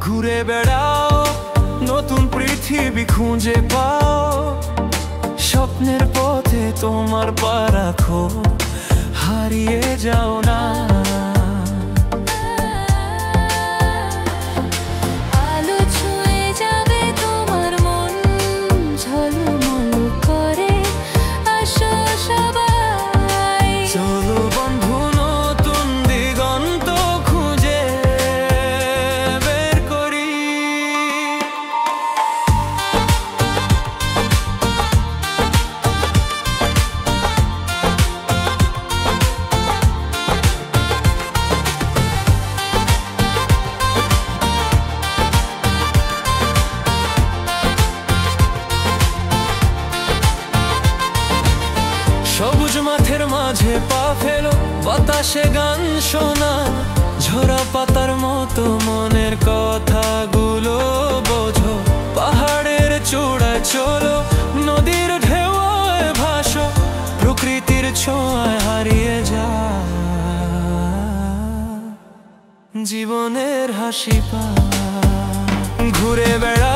ঘুরে বেড়াও, নতুন পৃথিবী খুঁজে পাও। স্বপ্নের পথে তোমার পা রাখো, হারিয়ে যাও না। আলো ছুঁয়ে যাবে তোমার মন, ঝলমল করে আসো সবাই। চলো বন্ধু, নতুন দিগন্ত খুঁজে বের করি। সবুজ মাঠের মাঝে পা ফেলো, বাতাসে গান শোনা। ঝরা পাতার মতো মনের কথাগুলো বোঝো। পাহাড়ের চূড়ায় চলো, নদীর ঢেউয়ে ভাসো। প্রকৃতির ছোঁয়ায় হারিয়ে যা জীবনের হাসি পা। ঘুরে বেড়া,